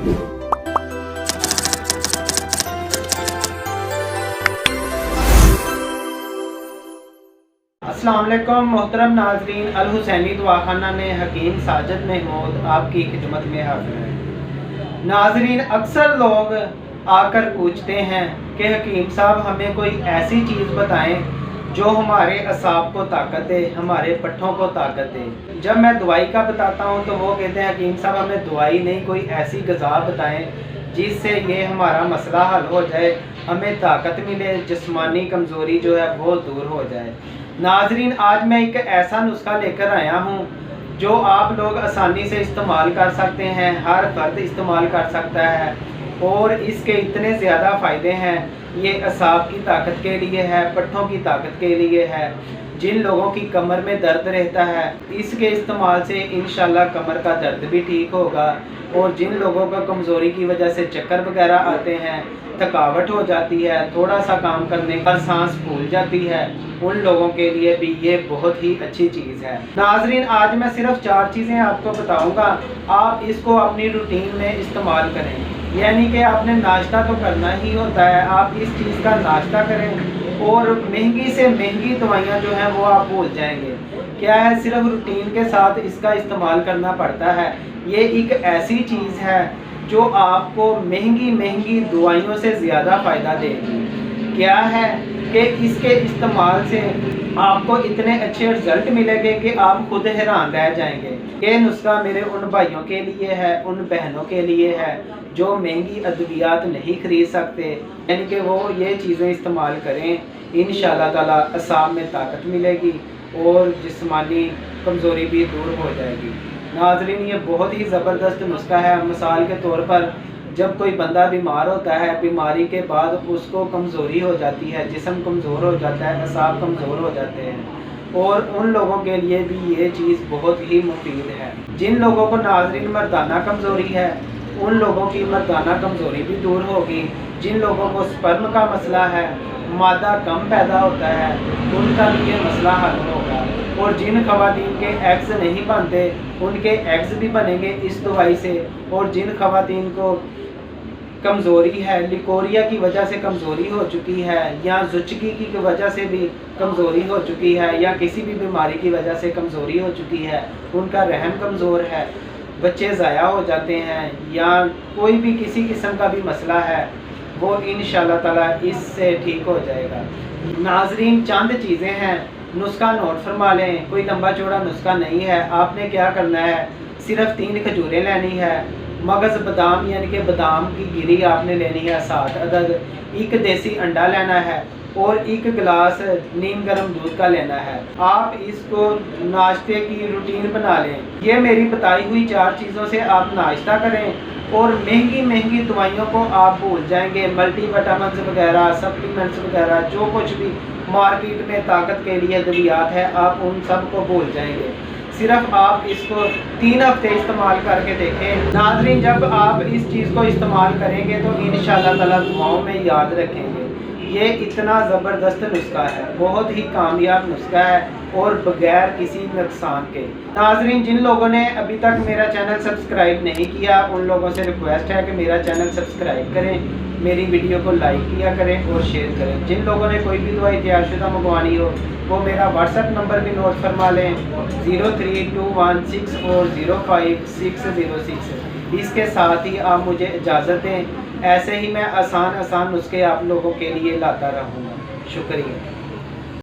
अस्सलाम वालेकुम मोहतरम नाजरीन, अल हुसैनी दवाखाना में हकीम साजिद महमूद आपकी खिदमत में हाजिर है। नाजरीन, अक्सर लोग आकर पूछते हैं कि हकीम साहब हमें कोई ऐसी चीज़ बताएं जो हमारे असाब को ताकत दे, हमारे पट्ठों को ताकत दे। जब मैं दवाई का बताता हूं तो वो कहते हैं हकीम साहब हमें दवाई नहीं, कोई ऐसी ग़िज़ा बताएं जिससे ये हमारा मसला हल हो जाए, हमें ताकत मिले, जिस्मानी कमज़ोरी जो है वो दूर हो जाए। नाजरीन, आज मैं एक ऐसा नुस्खा लेकर आया हूँ जो आप लोग आसानी से इस्तेमाल कर सकते हैं, हर फर्द इस्तेमाल कर सकता है और इसके इतने ज़्यादा फ़ायदे हैं। ये असाब की ताकत के लिए है, पट्ठों की ताकत के लिए है। जिन लोगों की कमर में दर्द रहता है इसके इस्तेमाल से इंशाल्लाह कमर का दर्द भी ठीक होगा। और जिन लोगों का कमज़ोरी की वजह से चक्कर वगैरह आते हैं, थकावट हो जाती है, थोड़ा सा काम करने पर सांस फूल जाती है, उन लोगों के लिए भी ये बहुत ही अच्छी चीज़ है। नाजरीन, आज मैं सिर्फ 4 चीज़ें आपको बताऊंगा, आप इसको अपनी रूटीन में इस्तेमाल करें। यानी कि आपने नाश्ता तो करना ही होता है, आप इस चीज़ का नाश्ता करें और महंगी से महंगी दवाइयाँ जो हैं वो आप भूल जाएंगे। क्या है, सिर्फ रूटीन के साथ इसका इस्तेमाल करना पड़ता है। ये एक ऐसी चीज़ है जो आपको महंगी महंगी दवाइयों से ज़्यादा फ़ायदा देगी। क्या है कि इसके इस्तेमाल से आपको इतने अच्छे रिजल्ट मिलेंगे कि आप खुद हैरान रह जाएंगे। ये नुस्खा मेरे उन भाइयों के लिए है, उन बहनों के लिए है जो महंगी अद्वियात नहीं खरीद सकते, यानी कि वो ये चीज़ें इस्तेमाल करें, इंशाअल्लाह ताला असाब में ताकत मिलेगी और जिस्मानी कमज़ोरी भी दूर हो जाएगी। नाज़रीन, ये बहुत ही ज़बरदस्त नुस्खा है। मिसाल के तौर पर जब कोई बंदा बीमार होता है, बीमारी के बाद उसको कमज़ोरी हो जाती है, जिस्म कमज़ोर हो जाता है, असाब कमज़ोर हो जाते हैं और उन लोगों के लिए भी ये चीज़ बहुत ही मुफीद है। जिन लोगों को नाज़रीन मर्दाना कमज़ोरी है उन लोगों की मर्दाना कमज़ोरी भी दूर होगी। जिन लोगों को स्पर्म का मसला है, मादा कम पैदा होता है, उनका भी ये मसला हल होगा। और जिन ख़वातीन के एग्स नहीं बनते उनके एग्स भी बनेंगे इस दवाई से। और जिन ख़वातीन को कमज़ोरी है, लिकोरिया की वजह से कमज़ोरी हो चुकी है या ज़ुचकी की वजह से भी कमज़ोरी हो चुकी है या किसी भी बीमारी की वजह से कमज़ोरी हो चुकी है, उनका रहम कमज़ोर है, बच्चे ज़ाया हो जाते हैं या कोई भी किसी किस्म का भी मसला है, वो इंशाअल्लाह ताला इससे ठीक हो जाएगा। नाजरीन, चंद चीज़ें हैं, नुस्खा नोट फरमा लें, कोई लंबा चौड़ा नुस्खा नहीं है। आपने क्या करना है, सिर्फ 3 खजूरें लेनी है, मगज़ बादाम यानी कि बादाम की गिरी आपने लेनी है 7 अदद, एक देसी अंडा लेना है और 1 गिलास नीम गर्म दूध का लेना है। आप इसको नाश्ते की रूटीन बना लें। ये मेरी बताई हुई 4 चीज़ों से आप नाश्ता करें और महंगी महंगी दवाइयों को आप भूल जाएंगे। मल्टी विटामिन्स वगैरह, सप्लीमेंट्स वगैरह, जो कुछ भी मार्केट में ताकत के लिए अद्वियात है, आप उन सब को भूल जाएंगे। सिर्फ आप इसको 3 हफ्ते इस्तेमाल करके देखें। नाज़रीन, जब आप इस चीज़ को इस्तेमाल करेंगे तो इंशाअल्लाह ताला दुआओं में याद रखेंगे। ये इतना ज़बरदस्त नुस्खा है, बहुत ही कामयाब नुस्खा है और बगैर किसी नुकसान के। नाज़रीन, जिन लोगों ने अभी तक मेरा चैनल सब्सक्राइब नहीं किया उन लोगों से रिक्वेस्ट है कि मेरा चैनल सब्सक्राइब करें, मेरी वीडियो को लाइक किया करें और शेयर करें। जिन लोगों ने कोई भी दवाई तैयारशुदा मंगवानी हो वो मेरा व्हाट्सएप नंबर भी नोट फरमा लें, 032164050606। इसके साथ ही आप मुझे इजाज़त दें, ऐसे ही मैं आसान नुस्खे आप लोगों के लिए लाता रहूँगा। शुक्रिया।